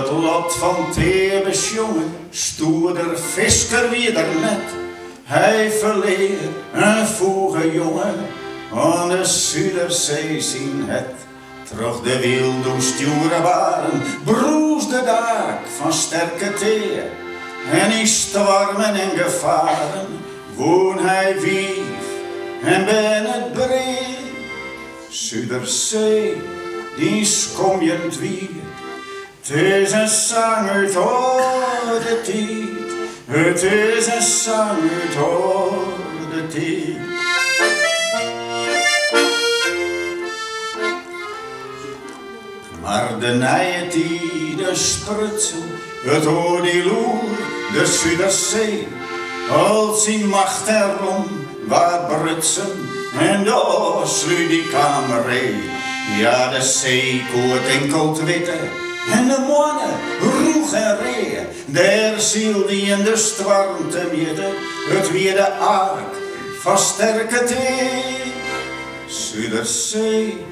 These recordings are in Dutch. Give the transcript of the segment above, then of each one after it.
Het lot van Thebes jongen, stoerder visker wie er net. Hij verleer een vroege jongen, aan de Zuiderzee zien het. Terug de wilde sturen waren, broes de daak van sterke thee. En in stormen en gevaren, woon hij wief en ben het breed. Zuiderzee, die kom je het weer. Het is een zang uit oude tijd. Het is een zang uit oude tijd. Maar de nije tijden sprutsen, het oordeloer, de Zuiderzee. Als zijn macht erom wat brutsen, en daar sluit die kameree. Ja, de zee koert enkel witte, en de mannen roeg en ree. Daar ziel die in de storm te midden, het weer de ark van sterke thee. Zuiderzee,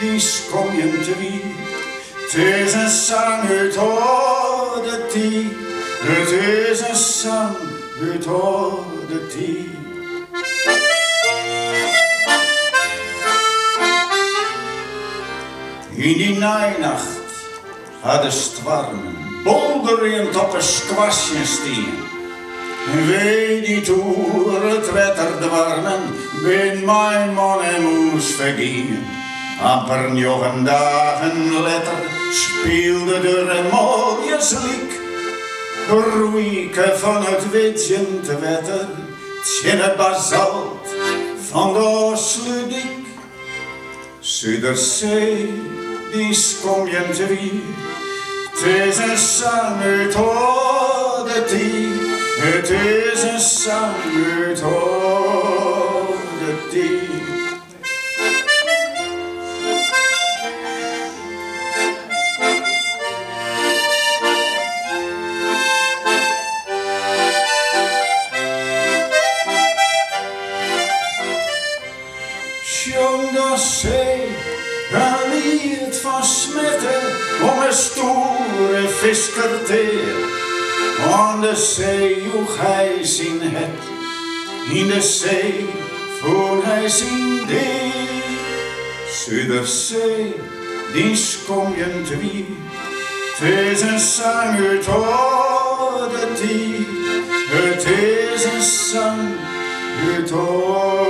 die kom je te wie. Het is een zang uit oude tijd. Het is een zang uit oude tijd. In die nainacht hadden stwarmen bolderend op een squasje steen. Wee die toer het wetterdwarmen, ben mijn man en moes vergien. Amper nog een dagen letter speelde er een mooie slik. Roeike van het witje te wetter, tjenne basalt van de Sludik. Zuiderzee, die kom je te wie. Het is een zang uit oude tijd. Het is een zang uit oude tijd. Jong de zee, een lied van smitten om een stoere viskerteer. Aan de zee joeg hij zijn het, in de zee voel hij zijn deel. Zuiderzee, die kom je te wie. Het is een zang uit oude tijd. Het is een zang uit oude tijd.